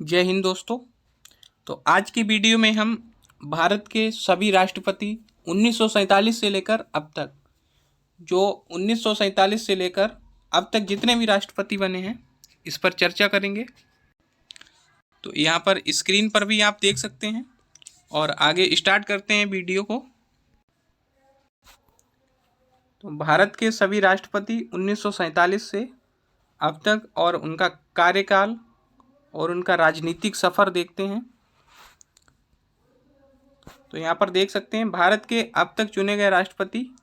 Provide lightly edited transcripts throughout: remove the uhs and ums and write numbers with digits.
जय हिंद दोस्तों। तो आज की वीडियो में हम भारत के सभी राष्ट्रपति 1947 से लेकर अब तक जो 1947 से लेकर अब तक जितने भी राष्ट्रपति बने हैं इस पर चर्चा करेंगे। तो यहाँ पर स्क्रीन पर भी आप देख सकते हैं और आगे स्टार्ट करते हैं वीडियो को। तो भारत के सभी राष्ट्रपति 1947 से अब तक और उनका कार्यकाल और उनका राजनीतिक सफ़र देखते हैं। तो यहाँ पर देख सकते हैं भारत के अब तक चुने गए राष्ट्रपति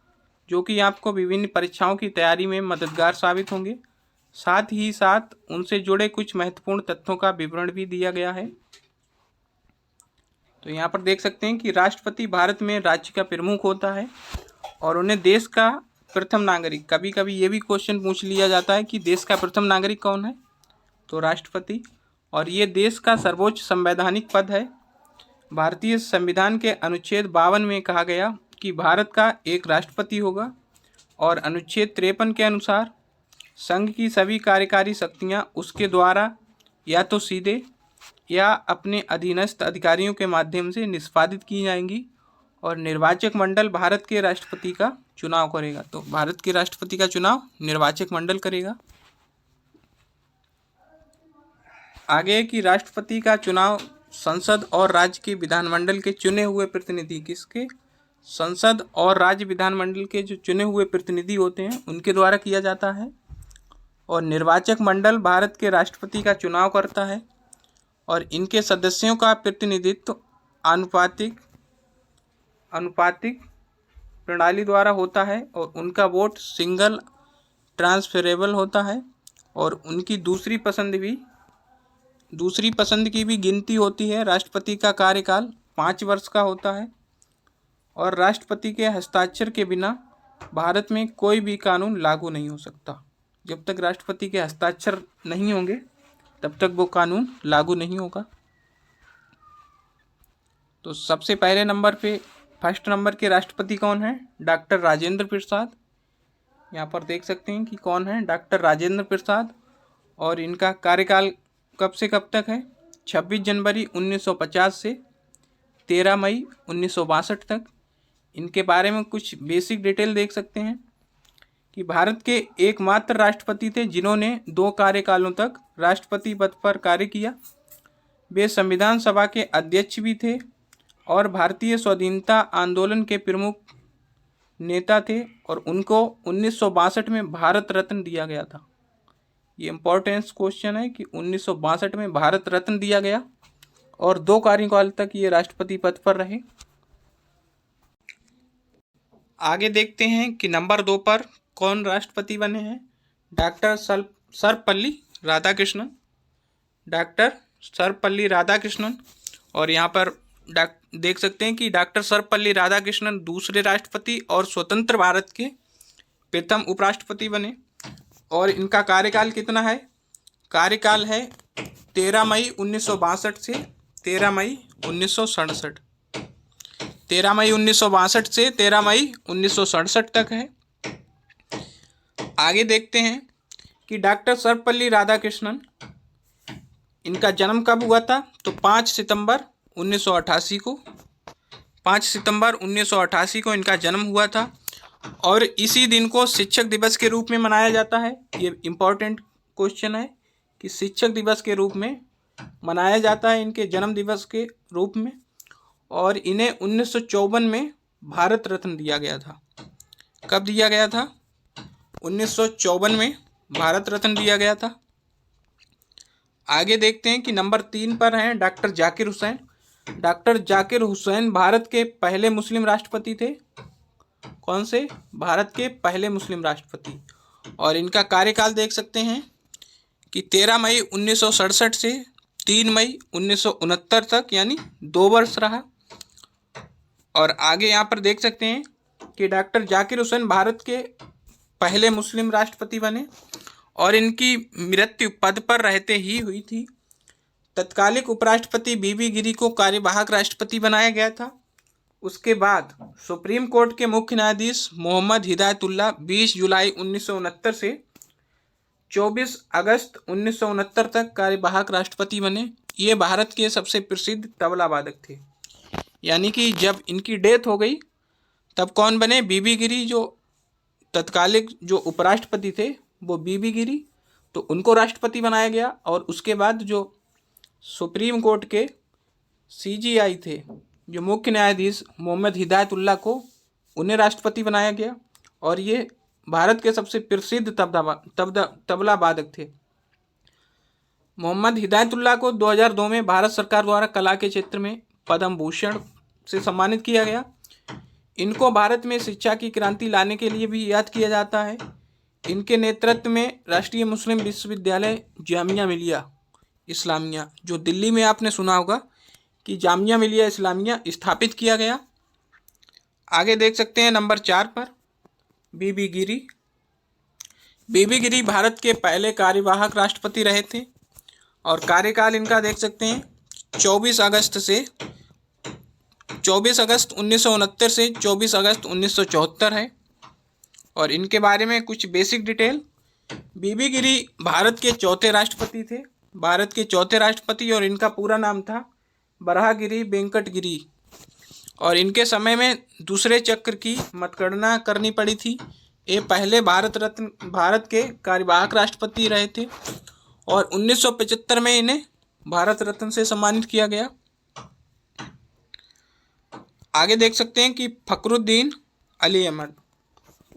जो कि आपको विभिन्न परीक्षाओं की तैयारी में मददगार साबित होंगे। साथ ही साथ उनसे जुड़े कुछ महत्वपूर्ण तथ्यों का विवरण भी दिया गया है। तो यहाँ पर देख सकते हैं कि राष्ट्रपति भारत में राज्य का प्रमुख होता है और उन्हें देश का प्रथम नागरिक, कभी कभी ये भी क्वेश्चन पूछ लिया जाता है कि देश का प्रथम नागरिक कौन है, तो राष्ट्रपति। और ये देश का सर्वोच्च संवैधानिक पद है। भारतीय संविधान के अनुच्छेद 52 में कहा गया कि भारत का एक राष्ट्रपति होगा और अनुच्छेद 53 के अनुसार संघ की सभी कार्यकारी शक्तियां उसके द्वारा या तो सीधे या अपने अधीनस्थ अधिकारियों के माध्यम से निष्पादित की जाएंगी और निर्वाचक मंडल भारत के राष्ट्रपति का चुनाव करेगा। तो भारत के राष्ट्रपति का चुनाव निर्वाचक मंडल करेगा। आगे कि राष्ट्रपति का चुनाव संसद और राज्य के विधानमंडल के चुने हुए प्रतिनिधि, किसके, संसद और राज्य विधानमंडल के जो चुने हुए प्रतिनिधि होते हैं उनके द्वारा किया जाता है। और निर्वाचक मंडल भारत के राष्ट्रपति का चुनाव करता है और इनके सदस्यों का प्रतिनिधित्व अनुपातिक प्रणाली द्वारा होता है और उनका वोट सिंगल ट्रांसफरेबल होता है और उनकी दूसरी पसंद की भी गिनती होती है। राष्ट्रपति का कार्यकाल 5 वर्ष का होता है और राष्ट्रपति के हस्ताक्षर के बिना भारत में कोई भी कानून लागू नहीं हो सकता। जब तक राष्ट्रपति के हस्ताक्षर नहीं होंगे तब तक वो कानून लागू नहीं होगा। तो सबसे पहले नंबर पे फर्स्ट नंबर के राष्ट्रपति कौन है, डॉक्टर राजेंद्र प्रसाद। यहाँ पर देख सकते हैं कि कौन है, डॉक्टर राजेंद्र प्रसाद। और इनका कार्यकाल कब से कब तक है, 26 जनवरी 1950 से 13 मई 1962 तक। इनके बारे में कुछ बेसिक डिटेल देख सकते हैं कि भारत के एकमात्र राष्ट्रपति थे जिन्होंने 2 कार्यकालों तक राष्ट्रपति पद पर कार्य किया। वे संविधान सभा के अध्यक्ष भी थे और भारतीय स्वाधीनता आंदोलन के प्रमुख नेता थे और उनको 1962 में भारत रत्न दिया गया था। ये इम्पोर्टेंस क्वेश्चन है कि 1962 में भारत रत्न दिया गया और 2 कार्यकाल तक ये राष्ट्रपति पद पर रहे। आगे देखते हैं कि नंबर 2 पर कौन राष्ट्रपति बने हैं, डॉक्टर सर्वपल्ली राधाकृष्णन। डॉक्टर सर्वपल्ली राधाकृष्णन। और यहाँ पर देख सकते हैं कि डॉक्टर सर्वपल्ली राधाकृष्णन दूसरे राष्ट्रपति और स्वतंत्र भारत के प्रथम उपराष्ट्रपति बने। और इनका कार्यकाल कितना है, कार्यकाल है 13 मई 1962 से 13 मई 1967। 13 मई 1962 से 13 मई 1967 तक है। आगे देखते हैं कि डॉक्टर सर्वपल्ली राधाकृष्णन, इनका जन्म कब हुआ था, तो 5 सितंबर 1988 को इनका जन्म हुआ था और इसी दिन को शिक्षक दिवस के रूप में मनाया जाता है। ये इम्पोर्टेंट क्वेश्चन है कि शिक्षक दिवस के रूप में मनाया जाता है इनके जन्म दिवस के रूप में। और इन्हें 1954 में भारत रत्न दिया गया था। कब दिया गया था, 1954 में भारत रत्न दिया गया था। आगे देखते हैं कि नंबर 3 पर हैं डॉक्टर जाकिर हुसैन। डॉक्टर जाकिर हुसैन भारत के पहले मुस्लिम राष्ट्रपति थे। कौन से, भारत के पहले मुस्लिम राष्ट्रपति। और इनका कार्यकाल देख सकते हैं कि 13 मई 1967 से 3 मई 1969 तक, यानी 2 वर्ष रहा। और आगे यहाँ पर देख सकते हैं कि डॉक्टर जाकिर हुसैन भारत के पहले मुस्लिम राष्ट्रपति बने और इनकी मृत्यु पद पर रहते ही हुई थी। तत्कालिक उपराष्ट्रपति बीबी गिरी को कार्यवाहक राष्ट्रपति बनाया गया था। उसके बाद सुप्रीम कोर्ट के मुख्य न्यायाधीश मोहम्मद हिदायतुल्लाह 20 जुलाई 1969 से 24 अगस्त 1969 तक कार्यवाहक राष्ट्रपति बने ये भारत के सबसे प्रसिद्ध तबला वादक थे। यानी कि जब इनकी डेथ हो गई तब कौन बने? बीबी गिरी, जो तत्कालिक जो उपराष्ट्रपति थे वो बीबी गिरी, तो उनको राष्ट्रपति बनाया गया। और उसके बाद जो सुप्रीम कोर्ट के सीजीआई थे, जो मुख्य न्यायाधीश मोहम्मद हिदायतुल्लाह को, उन्हें राष्ट्रपति बनाया गया। और ये भारत के सबसे प्रसिद्ध तबला वादक थे। मोहम्मद हिदायतुल्लाह को 2002 में भारत सरकार द्वारा कला के क्षेत्र में पद्म भूषण से सम्मानित किया गया। इनको भारत में शिक्षा की क्रांति लाने के लिए भी याद किया जाता है। इनके नेतृत्व में राष्ट्रीय मुस्लिम विश्वविद्यालय जामिया मिलिया इस्लामिया, जो दिल्ली में आपने सुना होगा कि जामिया मिलिया इस्लामिया, स्थापित किया गया। आगे देख सकते हैं नंबर 4 पर बीबी गिरी। बीबी गिरी भारत के पहले कार्यवाहक राष्ट्रपति रहे थे और कार्यकाल इनका देख सकते हैं 24 अगस्त 1969 से 24 अगस्त 1974 है। और इनके बारे में कुछ बेसिक डिटेल। बीबी गिरी भारत के चौथे राष्ट्रपति थे, भारत के चौथे राष्ट्रपति, और इनका पूरा नाम था बराहगिरी वेंकट गिरी। और इनके समय में दूसरे चक्र की मतगणना करनी पड़ी थी। ये पहले भारत के कार्यवाहक राष्ट्रपति रहे थे और 1975 में इन्हें भारत रत्न से सम्मानित किया गया। आगे देख सकते हैं कि फखरुद्दीन अली अहमद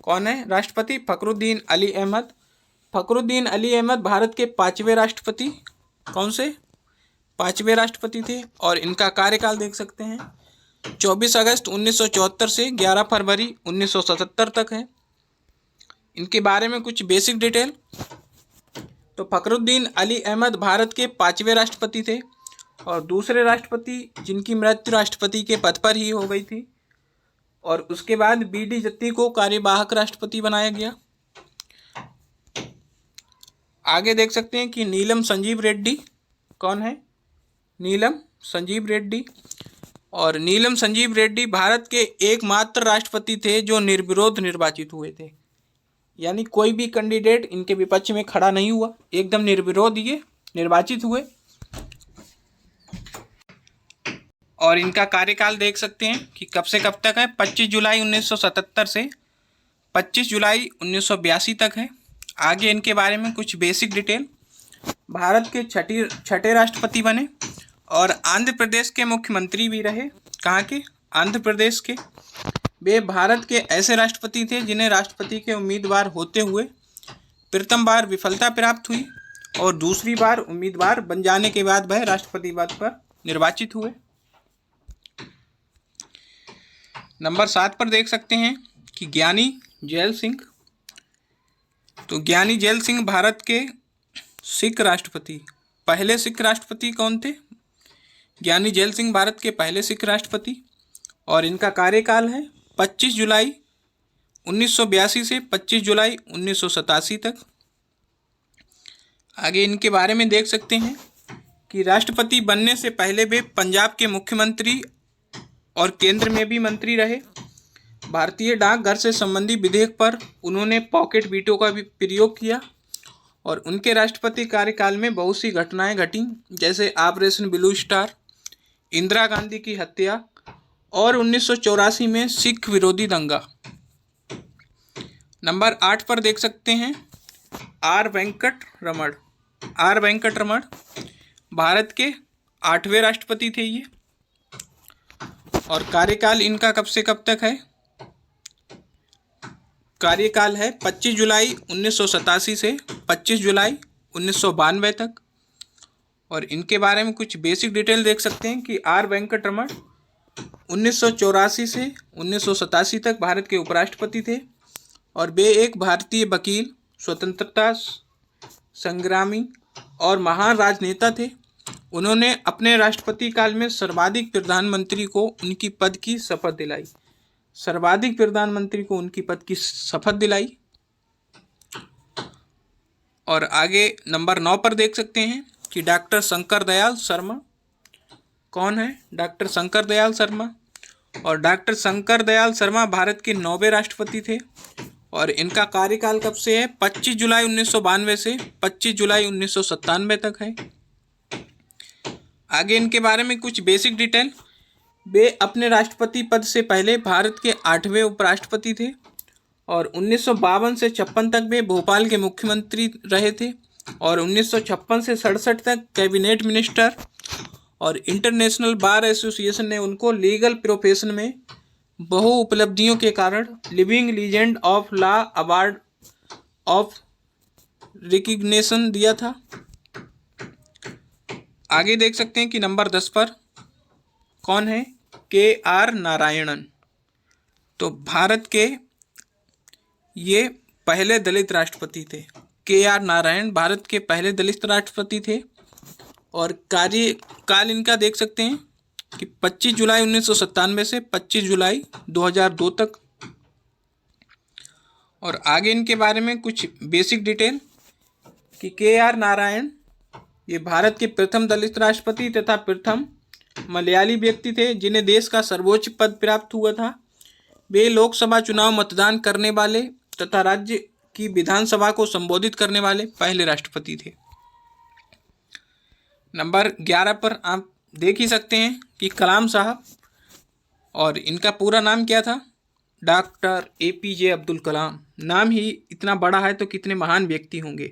कौन है राष्ट्रपति? फखरुद्दीन अली अहमद। फखरुद्दीन अली अहमद भारत के 5वें राष्ट्रपति, कौन से? 5वें राष्ट्रपति थे। और इनका कार्यकाल देख सकते हैं 24 अगस्त 1974 से 11 फरवरी 1977 तक है। इनके बारे में कुछ बेसिक डिटेल। तो फखरुद्दीन अली अहमद भारत के 5वें राष्ट्रपति थे और दूसरे राष्ट्रपति जिनकी मृत्यु राष्ट्रपति के पद पर ही हो गई थी। और उसके बाद बीडी जत्ती को कार्यवाहक राष्ट्रपति बनाया गया। आगे देख सकते हैं कि नीलम संजीव रेड्डी कौन है? नीलम संजीव रेड्डी। और नीलम संजीव रेड्डी भारत के एकमात्र राष्ट्रपति थे जो निर्विरोध निर्वाचित हुए थे। यानी कोई भी कैंडिडेट इनके विपक्ष में खड़ा नहीं हुआ, एकदम निर्विरोध ये निर्वाचित हुए। और इनका कार्यकाल देख सकते हैं कि कब से कब तक है? 25 जुलाई 1977 से 25 जुलाई 1982 तक है। आगे इनके बारे में कुछ बेसिक डिटेल। भारत के छठे राष्ट्रपति बने और आंध्र प्रदेश के मुख्यमंत्री भी रहे। कहाँ के? आंध्र प्रदेश के। वे भारत के ऐसे राष्ट्रपति थे जिन्हें राष्ट्रपति के उम्मीदवार होते हुए प्रथम बार विफलता प्राप्त हुई और दूसरी बार उम्मीदवार बन जाने के बाद वह राष्ट्रपति पद पर निर्वाचित हुए। नंबर 7 पर देख सकते हैं कि ज्ञानी जैल सिंह। तो ज्ञानी जैल सिंह भारत के सिख राष्ट्रपति, पहले सिख राष्ट्रपति कौन थे? ज्ञानी जैल सिंह भारत के पहले सिख राष्ट्रपति। और इनका कार्यकाल है 25 जुलाई 1982 से 25 जुलाई 1987 तक। आगे इनके बारे में देख सकते हैं कि राष्ट्रपति बनने से पहले वे पंजाब के मुख्यमंत्री और केंद्र में भी मंत्री रहे। भारतीय डाकघर से संबंधित विधेयक पर उन्होंने पॉकेट वीटो का भी प्रयोग किया। और उनके राष्ट्रपति कार्यकाल में बहुत सी घटनाएं घटी, जैसे operation blue star, Indira Gandhi की हत्या और 1984 में सिख विरोधी दंगा। नंबर 8 पर देख सकते हैं आर वेंकट रमण भारत के 8वें राष्ट्रपति थे ये। और कार्यकाल इनका कब से कब तक है? कार्यकाल है 25 जुलाई 1987 से 25 जुलाई 1992 तक। और इनके बारे में कुछ बेसिक डिटेल देख सकते हैं कि आर वेंकट रमण 1984 से 1987 तक भारत के उपराष्ट्रपति थे और वे एक भारतीय वकील, स्वतंत्रता संग्रामी और महान राजनेता थे। उन्होंने अपने राष्ट्रपति काल में सर्वाधिक प्रधानमंत्री को उनकी पद की शपथ दिलाई। और आगे नंबर 9 पर देख सकते हैं कि डॉक्टर शंकर दयाल शर्मा कौन है? डॉक्टर शंकर दयाल शर्मा। और डॉक्टर शंकर दयाल शर्मा भारत के 9वें राष्ट्रपति थे और इनका कार्यकाल कब से है? 25 जुलाई 1992 से 25 जुलाई 1997 तक है। आगे इनके बारे में कुछ बेसिक डिटेल। वे अपने राष्ट्रपति पद से पहले भारत के 8वें उपराष्ट्रपति थे और 1952 से 56 तक वे भोपाल के मुख्यमंत्री रहे थे और 1956 से 67 तक कैबिनेट मिनिस्टर। और इंटरनेशनल बार एसोसिएशन ने उनको लीगल प्रोफेशन में बहु उपलब्धियों के कारण living legend of law award of recognition दिया था। आगे देख सकते हैं कि नंबर 10 पर कौन है, KR नारायणन। तो भारत के ये पहले दलित राष्ट्रपति थे। KR नारायण भारत के पहले दलित राष्ट्रपति थे और कार्यकाल इनका देख सकते हैं कि 25 जुलाई 1997 से 25 जुलाई 2002 तक। और आगे इनके बारे में कुछ बेसिक डिटेल कि KR नारायण ये भारत के प्रथम दलित राष्ट्रपति तथा प्रथम मलयाली व्यक्ति थे जिन्हें देश का सर्वोच्च पद प्राप्त हुआ था। वे लोकसभा चुनाव मतदान करने वाले तथा राज्य की विधानसभा को संबोधित करने वाले पहले राष्ट्रपति थे। नंबर 11 पर आप देख ही सकते हैं कि कलाम साहब, और इनका पूरा नाम क्या था, डॉक्टर APJ अब्दुल कलाम। नाम ही इतना बड़ा है तो कितने महान व्यक्ति होंगे।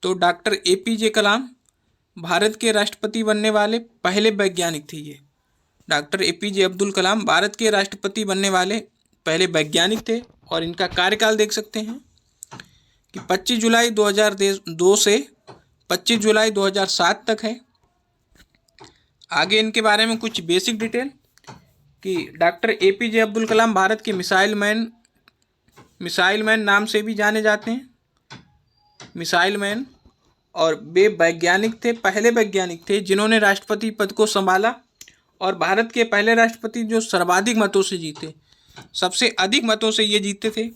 तो डॉक्टर APJ कलाम भारत के राष्ट्रपति बनने वाले पहले वैज्ञानिक थे। ये डॉक्टर APJ अब्दुल कलाम भारत के राष्ट्रपति बनने वाले पहले वैज्ञानिक थे और इनका कार्यकाल देख सकते हैं कि 25 जुलाई 2002 से 25 जुलाई 2007 तक है। आगे इनके बारे में कुछ बेसिक डिटेल कि डॉक्टर APJ अब्दुल कलाम भारत के मिसाइल मैन नाम से भी जाने जाते हैं, मिसाइल मैन। और वे वैज्ञानिक थे, पहले वैज्ञानिक थे जिन्होंने राष्ट्रपति पद को संभाला और भारत के पहले राष्ट्रपति जो सर्वाधिक मतों से जीते, सबसे अधिक मतों से ये जीते थे।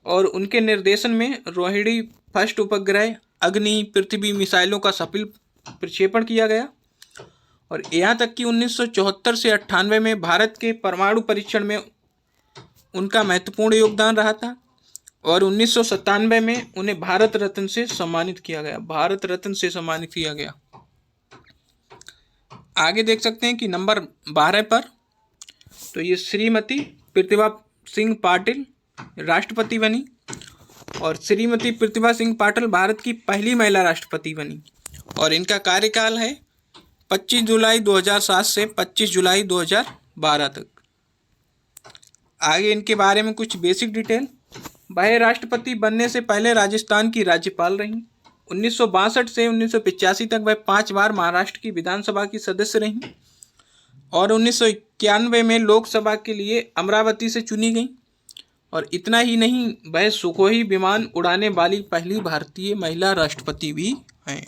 और उनके निर्देशन में रोहिणी फर्स्ट उपग्रह अग्नि पृथ्वी मिसाइलों का सफल प्रक्षेपण किया गया। और यहाँ तक कि 1974 से 98 में भारत के परमाणु परीक्षण में उनका महत्वपूर्ण योगदान रहा था और 1997 में उन्हें भारत रत्न से सम्मानित किया गया, भारत रत्न से सम्मानित किया गया। आगे देख सकते हैं कि नंबर 12 पर तो ये श्रीमती प्रतिभा सिंह पाटिल राष्ट्रपति बनी और श्रीमती प्रतिभा सिंह पाटिल भारत की पहली महिला राष्ट्रपति बनी और इनका कार्यकाल है 25 जुलाई 2007 से 25 जुलाई 2012 तक। आगे इनके बारे में कुछ बेसिक डिटेल। वह राष्ट्रपति बनने से पहले राजस्थान की राज्यपाल रहीं। 1962 से 1985 तक वह 5 बार महाराष्ट्र की विधानसभा की सदस्य रहीं और 1991 में लोकसभा के लिए अमरावती से चुनी गई। और इतना ही नहीं, वह सुखोई विमान उड़ाने वाली पहली भारतीय महिला राष्ट्रपति भी हैं।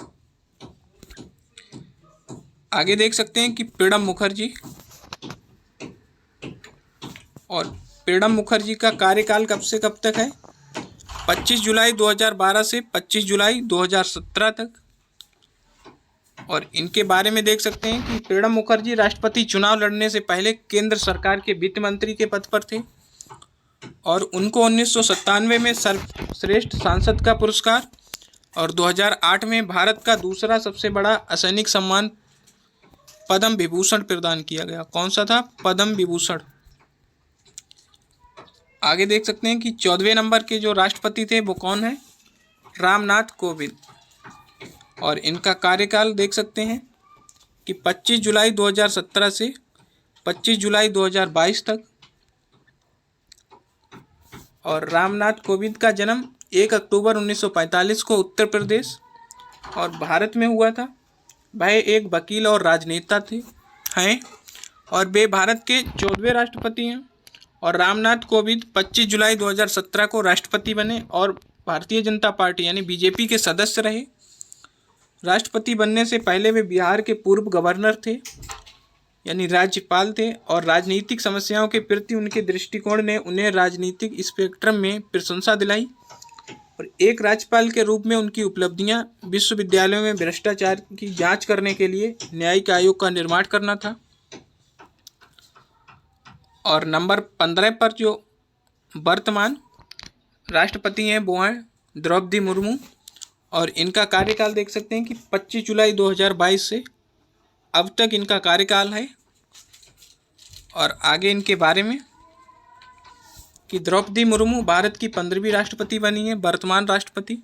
आगे देख सकते हैं कि प्रणब मुखर्जी, और प्रणब मुखर्जी का कार्यकाल कब से कब तक है, 25 जुलाई 2012 से 25 जुलाई 2017 तक। और इनके बारे में देख सकते हैं कि प्रणब मुखर्जी राष्ट्रपति चुनाव लड़ने से पहले केंद्र सरकार के वित्त मंत्री के पद पर थे और उनको 1997 में सर्वश्रेष्ठ सांसद का पुरस्कार और 2008 में भारत का दूसरा सबसे बड़ा असैनिक सम्मान पद्म विभूषण प्रदान किया गया। कौन सा था, पद्म विभूषण। आगे देख सकते हैं कि 14वें नंबर के जो राष्ट्रपति थे वो कौन है, रामनाथ कोविंद। और इनका कार्यकाल देख सकते हैं कि 25 जुलाई 2017 से 25 जुलाई 2022 तक। और रामनाथ कोविंद का जन्म 1 अक्टूबर 1945 को उत्तर प्रदेश और भारत में हुआ था। वह एक वकील और राजनेता हैं और वे भारत के 14वें राष्ट्रपति हैं। और रामनाथ कोविंद 25 जुलाई 2017 को राष्ट्रपति बने और भारतीय जनता पार्टी यानी BJP के सदस्य रहे। राष्ट्रपति बनने से पहले वे बिहार के पूर्व गवर्नर थे यानी राज्यपाल थे और राजनीतिक समस्याओं के प्रति उनके दृष्टिकोण ने उन्हें राजनीतिक स्पेक्ट्रम में प्रशंसा दिलाई। और एक राज्यपाल के रूप में उनकी उपलब्धियां विश्वविद्यालयों में भ्रष्टाचार की जांच करने के लिए न्यायिक आयोग का निर्माण करना था। और नंबर 15 पर जो वर्तमान राष्ट्रपति हैं वो हैं द्रौपदी मुर्मू और इनका कार्यकाल देख सकते हैं कि 25 जुलाई 2022 से अब तक इनका कार्यकाल है और आगे इनके बारे में कि द्रौपदी मुर्मू भारत की 15वीं राष्ट्रपति बनी है, वर्तमान राष्ट्रपति।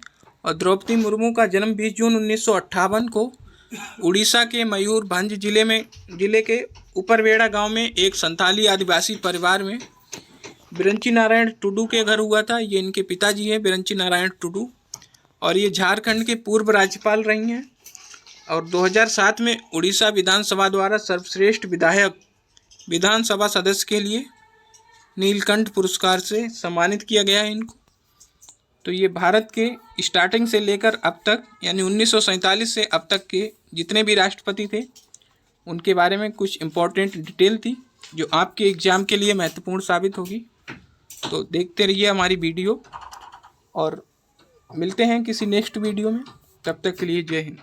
और द्रौपदी मुर्मू का जन्म 20 जून 1958 को उड़ीसा के मयूरभंज जिले के ऊपरवेड़ा गांव में एक संथाली आदिवासी परिवार में बिरंची नारायण टुडू के घर हुआ था। ये इनके पिताजी हैं बिरंची नारायण टुडू, और ये झारखंड के पूर्व राज्यपाल रही हैं। और 2007 में उड़ीसा विधानसभा द्वारा सर्वश्रेष्ठ विधानसभा सदस्य के लिए नीलकंठ पुरस्कार से सम्मानित किया गया है इनको। तो ये भारत के स्टार्टिंग से लेकर अब तक यानी 1947 से अब तक के जितने भी राष्ट्रपति थे उनके बारे में कुछ इम्पोर्टेंट डिटेल थी जो आपके एग्ज़ाम के लिए महत्वपूर्ण साबित होगी। तो देखते रहिए हमारी वीडियो और मिलते हैं किसी नेक्स्ट वीडियो में। तब तक के लिए जय हिंद।